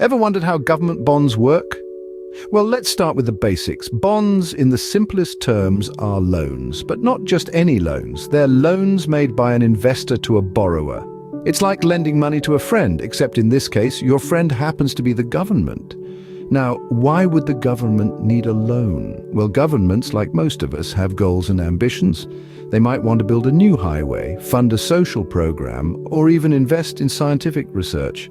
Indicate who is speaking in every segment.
Speaker 1: Ever wondered how government bonds work? Well, let's start with the basics. Bonds, in the simplest terms, are loans, but not just any loans. They're loans made by an investor to a borrower. It's like lending money to a friend, except in this case, your friend happens to be the government. Now, why would the government need a loan? Well, governments, like most of us, have goals and ambitions. They might want to build a new highway, fund a social program, or even invest in scientific research.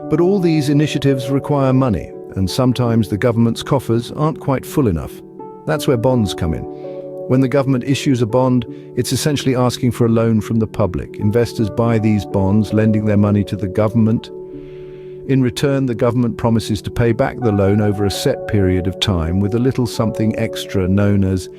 Speaker 1: But all these initiatives require money, and sometimes the government's coffers aren't quite full enough. That's where bonds come in. When the government issues a bond, it's essentially asking for a loan from the public. Investors buy these bonds, lending their money to the government. In return, the government promises to pay back the loan over a set period of time with a little something extra known as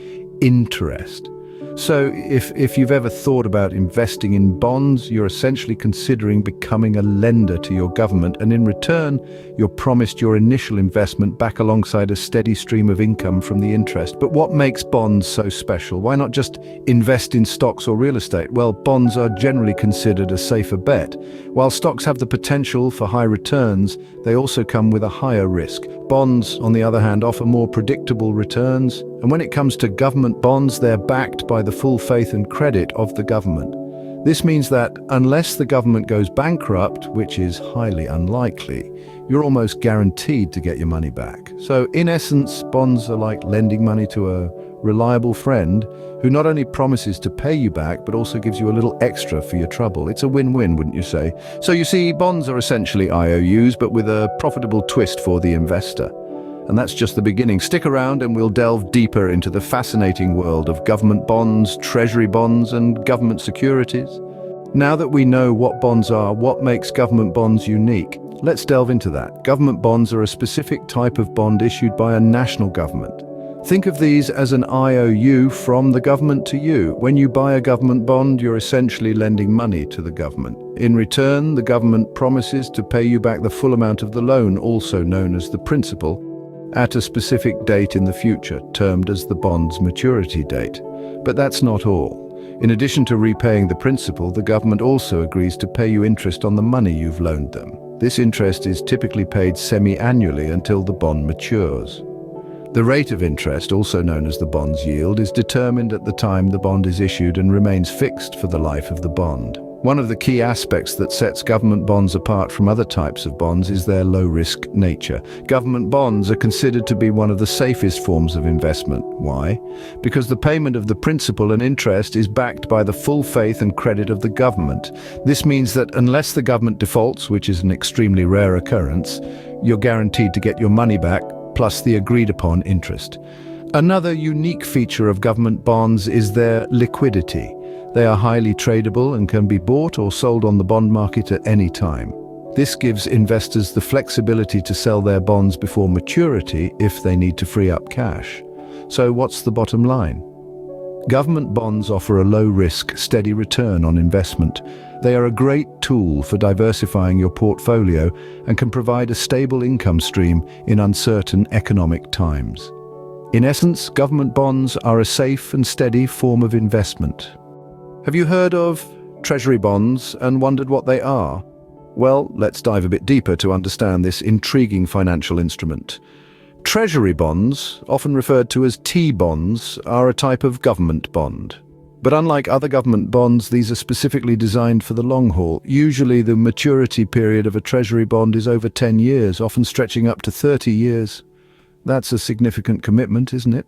Speaker 1: interest. So if you've ever thought about investing in bonds, you're essentially considering becoming a lender to your government, and in return, you're promised your initial investment back alongside a steady stream of income from the interest. But what makes bonds so special? Why not just invest in stocks or real estate? Well, bonds are generally considered a safer bet. While stocks have the potential for high returns, they also come with a higher risk. Bonds, on the other hand, offer more predictable returns. And when it comes to government bonds, they're backed by the full faith and credit of the government. This means that unless the government goes bankrupt, which is highly unlikely, you're almost guaranteed to get your money back. So in essence, bonds are like lending money to a reliable friend who not only promises to pay you back, but also gives you a little extra for your trouble. It's a win-win, wouldn't you say? So you see, bonds are essentially IOUs, but with a profitable twist for the investor. And that's just the beginning. Stick around and we'll delve deeper into the fascinating world of government bonds, treasury bonds, and government securities. Now that we know what bonds are, what makes government bonds unique, let's delve into that. Government bonds are a specific type of bond issued by a national government. Think of these as an IOU from the government to you. When you buy a government bond, you're essentially lending money to the government. In return, the government promises to pay you back the full amount of the loan, also known as the principal, at a specific date in the future, termed as the bond's maturity date. But that's not all. In addition to repaying the principal, the government also agrees to pay you interest on the money you've loaned them. This interest is typically paid semi-annually until the bond matures. The rate of interest, also known as the bond's yield, is determined at the time the bond is issued and remains fixed for the life of the bond. One of the key aspects that sets government bonds apart from other types of bonds is their low-risk nature. Government bonds are considered to be one of the safest forms of investment. Why? Because the payment of the principal and interest is backed by the full faith and credit of the government. This means that unless the government defaults, which is an extremely rare occurrence, you're guaranteed to get your money back, plus the agreed-upon interest. Another unique feature of government bonds is their liquidity. They are highly tradable and can be bought or sold on the bond market at any time. This gives investors the flexibility to sell their bonds before maturity if they need to free up cash. So what's the bottom line? Government bonds offer a low-risk, steady return on investment. They are a great tool for diversifying your portfolio and can provide a stable income stream in uncertain economic times. In essence, government bonds are a safe and steady form of investment. Have you heard of treasury bonds and wondered what they are? Well, let's dive a bit deeper to understand this intriguing financial instrument. Treasury bonds, often referred to as T-bonds, are a type of government bond. But unlike other government bonds, these are specifically designed for the long haul. Usually the maturity period of a treasury bond is over 10 years, often stretching up to 30 years. That's a significant commitment, isn't it?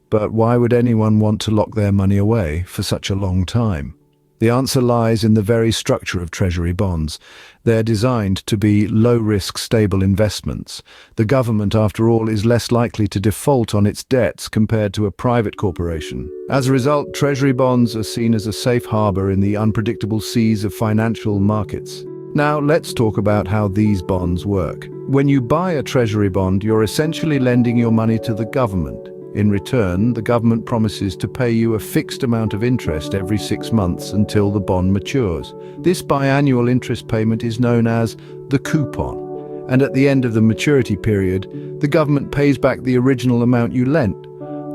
Speaker 1: But why would anyone want to lock their money away for such a long time? The answer lies in the very structure of treasury bonds. They're designed to be low-risk, stable investments. The government, after all, is less likely to default on its debts compared to a private corporation. As a result, treasury bonds are seen as a safe harbor in the unpredictable seas of financial markets. Now, let's talk about how these bonds work. When you buy a treasury bond, you're essentially lending your money to the government. In return, the government promises to pay you a fixed amount of interest every 6 months until the bond matures. This biannual interest payment is known as the coupon, and at the end of the maturity period, the government pays back the original amount you lent,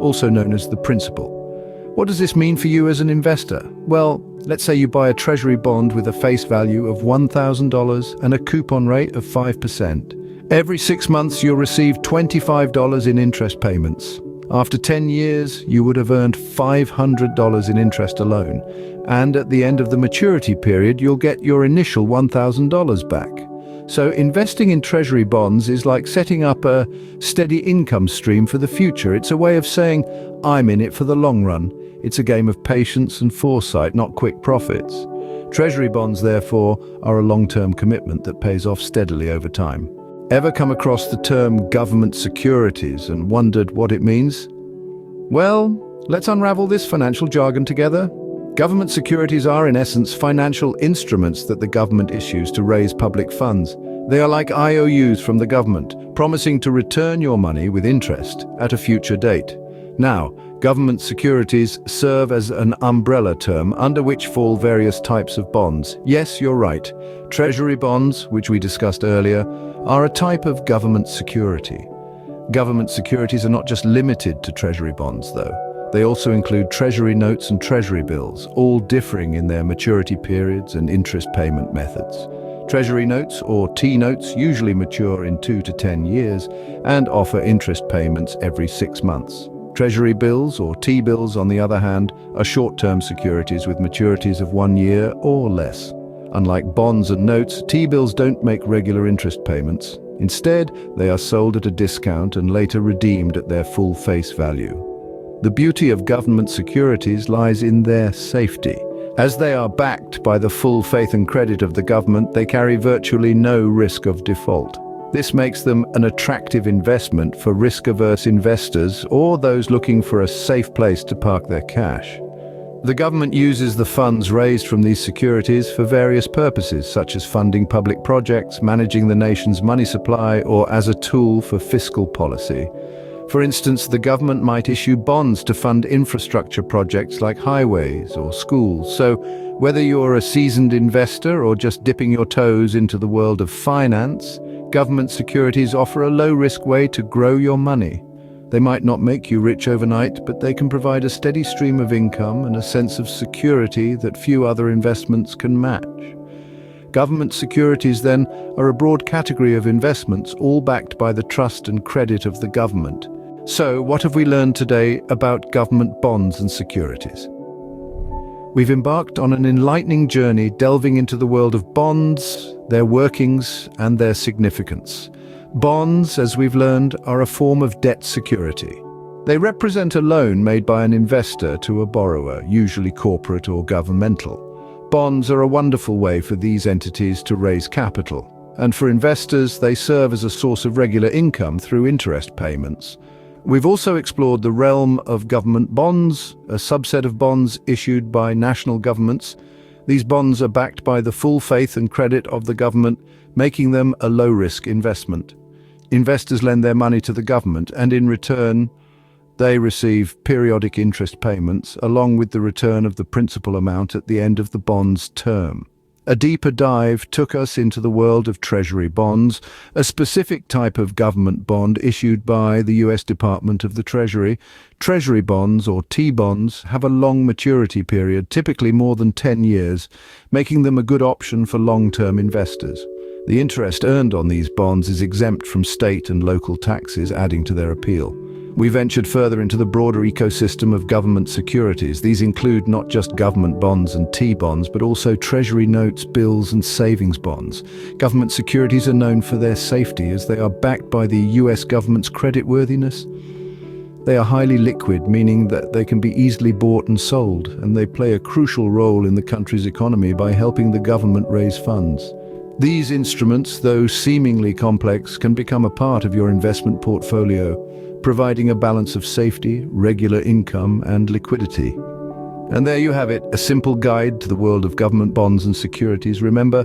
Speaker 1: also known as the principal. What does this mean for you as an investor? Well, let's say you buy a treasury bond with a face value of $1,000 and a coupon rate of 5%. Every 6 months you'll receive $25 in interest payments. After 10 years, you would have earned $500 in interest alone. And at the end of the maturity period, you'll get your initial $1,000 back. So investing in treasury bonds is like setting up a steady income stream for the future. It's a way of saying, I'm in it for the long run. It's a game of patience and foresight, not quick profits. Treasury bonds, therefore, are a long-term commitment that pays off steadily over time. Ever come across the term government securities and wondered what it means? Well, let's unravel this financial jargon together. Government securities are, in essence, financial instruments that the government issues to raise public funds. They are like IOUs from the government, promising to return your money with interest at a future date. Now, government securities serve as an umbrella term under which fall various types of bonds. Yes, you're right. Treasury bonds, which we discussed earlier, are a type of government security. Government securities are not just limited to treasury bonds, though. They also include treasury notes and treasury bills, all differing in their maturity periods and interest payment methods. Treasury notes, or T-notes, usually mature in 2 to 10 years and offer interest payments every 6 months. Treasury bills, or T-bills, on the other hand, are short-term securities with maturities of 1 year or less. Unlike bonds and notes, T-bills don't make regular interest payments. Instead, they are sold at a discount and later redeemed at their full face value. The beauty of government securities lies in their safety. As they are backed by the full faith and credit of the government, they carry virtually no risk of default. This makes them an attractive investment for risk-averse investors or those looking for a safe place to park their cash. The government uses the funds raised from these securities for various purposes, such as funding public projects, managing the nation's money supply, or as a tool for fiscal policy. For instance, the government might issue bonds to fund infrastructure projects like highways or schools. So, whether you're a seasoned investor or just dipping your toes into the world of finance, government securities offer a low-risk way to grow your money. They might not make you rich overnight, but they can provide a steady stream of income and a sense of security that few other investments can match. Government securities, then, are a broad category of investments, all backed by the trust and credit of the government. So, what have we learned today about government bonds and securities? We've embarked on an enlightening journey delving into the world of bonds, their workings, and their significance. Bonds, as we've learned, are a form of debt security. They represent a loan made by an investor to a borrower, usually corporate or governmental. Bonds are a wonderful way for these entities to raise capital, and for investors, they serve as a source of regular income through interest payments. We've also explored the realm of government bonds, a subset of bonds issued by national governments. These bonds are backed by the full faith and credit of the government, making them a low-risk investment. Investors lend their money to the government, and in return, they receive periodic interest payments, along with the return of the principal amount at the end of the bond's term. A deeper dive took us into the world of treasury bonds, a specific type of government bond issued by the US Department of the Treasury. Treasury bonds, or T-bonds, have a long maturity period, typically more than 10 years, making them a good option for long-term investors. The interest earned on these bonds is exempt from state and local taxes, adding to their appeal. We ventured further into the broader ecosystem of government securities. These include not just government bonds and T-bonds, but also treasury notes, bills, and savings bonds. Government securities are known for their safety as they are backed by the US government's creditworthiness. They are highly liquid, meaning that they can be easily bought and sold, and they play a crucial role in the country's economy by helping the government raise funds. These instruments, though seemingly complex, can become a part of your investment portfolio, providing a balance of safety, regular income, and liquidity. And there you have it, a simple guide to the world of government bonds and securities. Remember,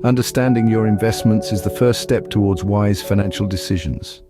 Speaker 1: understanding your investments is the first step towards wise financial decisions.